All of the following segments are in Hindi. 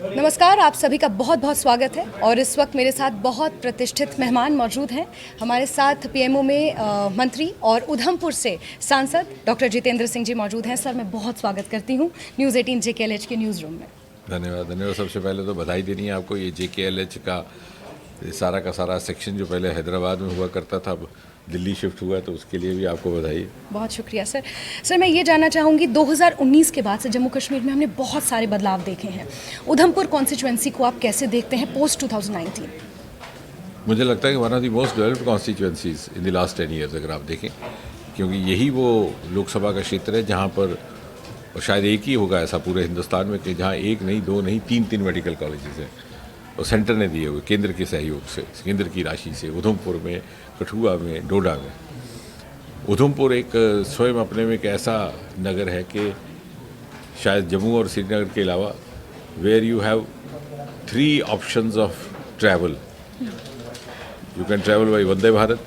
नमस्कार, आप सभी का बहुत बहुत स्वागत है और इस वक्त मेरे साथ बहुत प्रतिष्ठित मेहमान मौजूद हैं। हमारे साथ पीएमओ में मंत्री और उधमपुर से सांसद डॉक्टर जितेंद्र सिंह जी मौजूद हैं। सर, मैं बहुत स्वागत करती हूँ न्यूज़ 18 JKLH के न्यूज़ रूम में। धन्यवाद। सबसे पहले तो बधाई देनी है आपको। ये JKLH का सारा सेक्शन जो पहले हैदराबाद में हुआ करता था, अब दिल्ली शिफ्ट हुआ, तो उसके लिए भी आपको बधाई। बहुत शुक्रिया सर। सर, मैं ये जानना चाहूँगी 2019 के बाद से जम्मू कश्मीर में हमने बहुत सारे बदलाव देखे हैं। उधमपुर कॉन्स्टिट्यूएंसी को आप कैसे देखते हैं पोस्ट 2019? मुझे लगता है कि one of the most developed constituencies in the last 10 years अगर आप देखें, क्योंकि यही वो लोकसभा का क्षेत्र है जहाँ पर, और शायद एक ही होगा ऐसा पूरे हिंदुस्तान में, कि जहाँ एक नहीं, दो नहीं, तीन मेडिकल कॉलेजेस हैं और सेंटर ने दिए हुए केंद्र के सहयोग से, केंद्र की राशि से, उधमपुर में, कठुआ में, डोडा में। उधमपुर एक स्वयं अपने में एक ऐसा नगर है कि शायद जम्मू और श्रीनगर के अलावा where you have 3 options of travel. You can travel by Vande Bharat,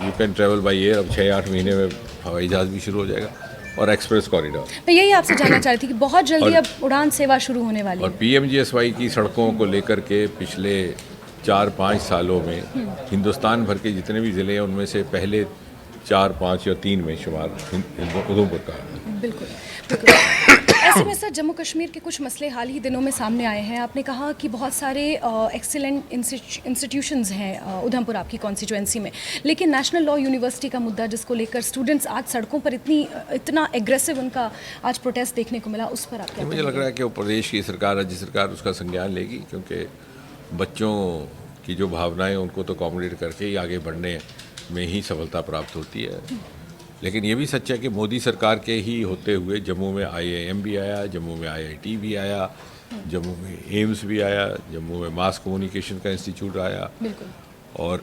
you can travel by air, अब 6-8 महीने में हवाई जहाज़ भी शुरू हो जाएगा, और एक्सप्रेस कॉरिडोर। मैं यही आपसे जानना चाह रही थी कि बहुत जल्दी अब उड़ान सेवा शुरू होने वाली है। और PMGSY की सड़कों को लेकर के पिछले 4-5 सालों में हिंदुस्तान भर के जितने भी ज़िले हैं उनमें से पहले 4, 5 या 3 में शुमार उधमपुर का। बिल्कुल। ऐसे में सर, जम्मू कश्मीर के कुछ मसले हाल ही दिनों में सामने आए हैं। आपने कहा कि बहुत सारे एक्सीलेंट इंस्टीट्यूशंस हैं उधमपुर आपकी कॉन्स्टिट्यूएंसी में, लेकिन नेशनल लॉ यूनिवर्सिटी का मुद्दा जिसको लेकर स्टूडेंट्स आज सड़कों पर इतना एग्रेसिव उनका आज प्रोटेस्ट देखने को मिला, उस पर आप क्या मुझे लग रहा है कि वो प्रदेश की सरकार, राज्य सरकार उसका संज्ञान लेगी, क्योंकि बच्चों की जो भावनाएं उनको तो अकोमोडेट करके ही आगे बढ़ने में ही सफलता प्राप्त होती है। लेकिन ये भी सच है कि मोदी सरकार के ही होते हुए जम्मू में IIM भी आया, जम्मू में IIT भी आया, जम्मू में एम्स भी आया, जम्मू में मास कम्युनिकेशन का इंस्टीट्यूट आया, और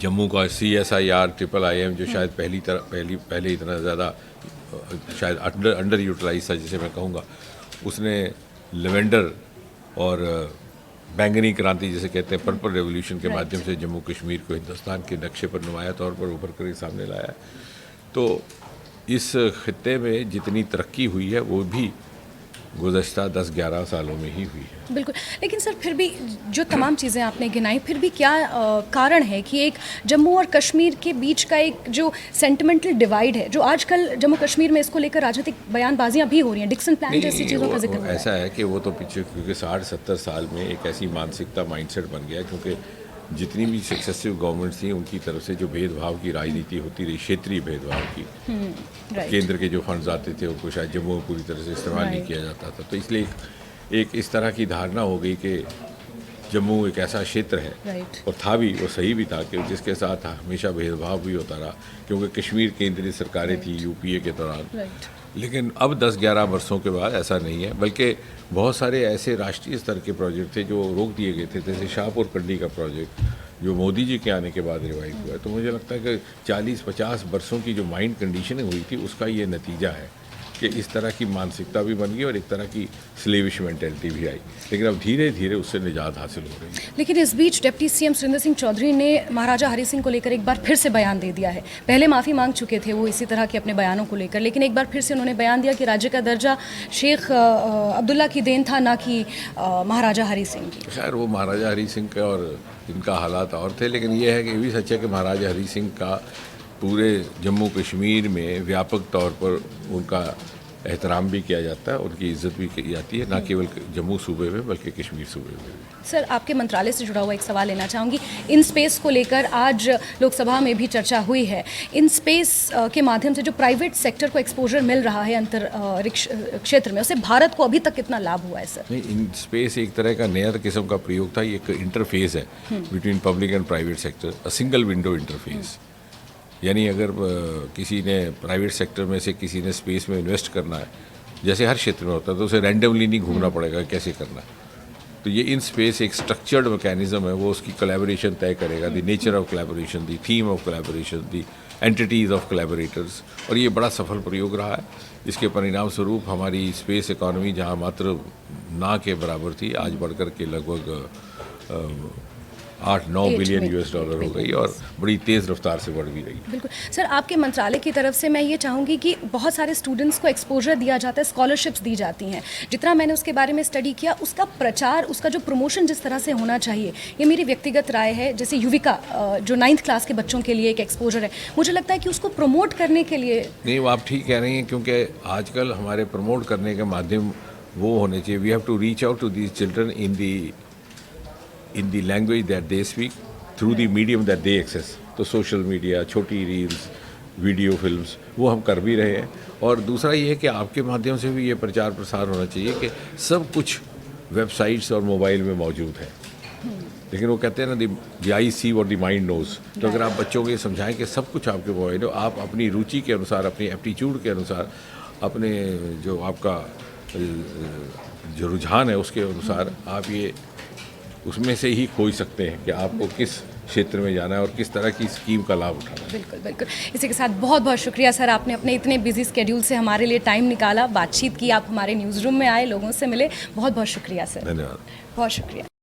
जम्मू का CSIR IIM जो शायद पहले इतना ज़्यादा शायद अंडर यूटिलाइज था, जिसे मैं कहूँगा, उसने लेवेंडर और बैंगनी क्रांति जिसे कहते हैं, पर्पल रेवोल्यूशन के माध्यम से जम्मू कश्मीर को हिंदुस्तान के नक्शे पर नुमाया तौर पर उभर कर सामने लाया। तो इस खित्ते में जितनी तरक्की हुई है वो भी गुज़श्ता 10-11 सालों में ही हुई है। बिल्कुल। लेकिन सर, फिर भी जो तमाम चीज़ें आपने गिनाई, फिर भी क्या कारण है कि एक जम्मू और कश्मीर के बीच का एक जो सेंटिमेंटल डिवाइड है, जो आजकल जम्मू कश्मीर में इसको लेकर राजनीतिक बयानबाजियां भी हो रही हैं, डिक्सन प्लान जैसी चीज़ों का जिक्र हो रहा है। ऐसा है कि वो तो पीछे, क्योंकि 60-70 साल में एक ऐसी मानसिकता, माइंडसेट बन गया, क्योंकि जितनी भी सक्सेसिव गवर्नमेंट्स थी उनकी तरफ से जो भेदभाव की राजनीति होती रही, क्षेत्रीय भेदभाव की, केंद्र के जो फंड्स आते थे उनको शायद जम्मू में पूरी तरह से इस्तेमाल नहीं किया जाता था। तो इसलिए एक इस तरह की धारणा हो गई कि जम्मू एक ऐसा क्षेत्र है, और था भी, वो सही भी था, कि जिसके साथ हमेशा भेदभाव भी होता रहा, क्योंकि कश्मीर केंद्रीय सरकारें थी UPA के दौरान। लेकिन अब 10-11 वर्षों के बाद ऐसा नहीं है, बल्कि बहुत सारे ऐसे राष्ट्रीय स्तर के प्रोजेक्ट थे जो रोक दिए गए थे, जैसे शाहपुर कंडी का प्रोजेक्ट जो मोदी जी के आने के बाद रिवाइव हुआ है। तो मुझे लगता है कि 40-50 वर्षों की जो माइंड कंडीशनिंग हुई थी उसका ये नतीजा है कि इस तरह की मानसिकता भी बन गई और एक तरह की स्लेविश मेंटेलिटी भी आई। लेकिन अब धीरे धीरे उससे निजात हासिल हो रही है। लेकिन इस बीच डिप्टी CM सुरेंद्र सिंह चौधरी ने महाराजा हरि सिंह को लेकर एक बार फिर से बयान दे दिया है। पहले माफ़ी मांग चुके थे वो इसी तरह के अपने बयानों को लेकर, लेकिन एक बार फिर से उन्होंने बयान दिया कि राज्य का दर्जा शेख अब्दुल्ला की देन था, ना कि महाराजा हरि सिंह की। खैर, वो महाराजा हरि सिंह का और इनका हालात और थे, लेकिन ये है कि ये भी सच है कि महाराजा हरि सिंह का पूरे जम्मू कश्मीर में व्यापक तौर पर उनका एहतराम भी किया जाता है, उनकी इज्जत भी की जाती है, ना केवल जम्मू सूबे में बल्कि कश्मीर सूबे में भी। सर, आपके मंत्रालय से जुड़ा हुआ एक सवाल लेना चाहूँगी। इन स्पेस को लेकर आज लोकसभा में भी चर्चा हुई है। इन स्पेस के माध्यम से जो प्राइवेट सेक्टर को एक्सपोजर मिल रहा है अंतरिक्ष क्षेत्र में, उससे भारत को अभी तक कितना लाभ हुआ है सर? नहीं, इन स्पेस एक तरह का नया किस्म का प्रयोग था। ये एक इंटरफेस है between public and private sector, a single window interface. यानी अगर किसी ने प्राइवेट सेक्टर में से किसी ने स्पेस में इन्वेस्ट करना है, जैसे हर क्षेत्र में होता है, तो उसे रैंडमली नहीं घूमना पड़ेगा कैसे करना है। तो ये इन स्पेस एक स्ट्रक्चर्ड मैकेनिज्म है, वो उसकी कोलैबोरेशन तय करेगा, the nature of collaboration, the theme of collaboration, the entities of collaborators, और ये बड़ा सफल प्रयोग रहा है। इसके परिणाम स्वरूप हमारी स्पेस इकॉनमी, जहाँ मात्र ना के बराबर थी, आज बढ़कर के लगभग 8-9 बिलियन US डॉलर हो गई और बड़ी तेज़ रफ्तार से बढ़ भी रही है। बिल्कुल सर, आपके मंत्रालय की तरफ से मैं ये चाहूँगी कि बहुत सारे स्टूडेंट्स को एक्सपोजर दिया जाता है, स्कॉलरशिप्स दी जाती हैं। जितना मैंने उसके बारे में स्टडी किया, उसका प्रचार, उसका जो प्रमोशन जिस तरह से होना चाहिए, ये मेरी व्यक्तिगत राय है। जैसे युविका जो 9th क्लास के बच्चों के लिए एक एक्सपोजर है, मुझे लगता है कि उसको प्रमोट करने के लिए नहीं, वो आप ठीक कह रही हैं, क्योंकि आजकल हमारे प्रमोट करने के माध्यम वो होने चाहिए। We have to reach out to these children in the language that they speak, through the medium that they access. तो सोशल मीडिया, छोटी रील्स, वीडियो फिल्म्स, वो हम कर भी रहे हैं। और दूसरा ये है कि आपके माध्यम से भी ये प्रचार प्रसार होना चाहिए कि सब कुछ वेबसाइट्स और मोबाइल में मौजूद है। लेकिन वो कहते हैं ना, द आई सी और द माइंड नोज। तो अगर आप बच्चों को ये समझाएं कि सब कुछ आपके मोबाइल हो, आप अपनी रुचि के अनुसार, अपनी एप्टीट्यूड के अनुसार, अपने जो आपका जो रुझान है उसके अनुसार आप ये उसमें से ही खोज सकते हैं कि आपको किस क्षेत्र में जाना है और किस तरह की स्कीम का लाभ उठाना है। बिल्कुल बिल्कुल। इसी के साथ बहुत बहुत शुक्रिया सर, आपने अपने इतने बिजी स्केड्यूल से हमारे लिए टाइम निकाला, बातचीत की, आप हमारे न्यूज़ रूम में आए, लोगों से मिले। बहुत बहुत शुक्रिया सर। धन्यवाद। बहुत शुक्रिया।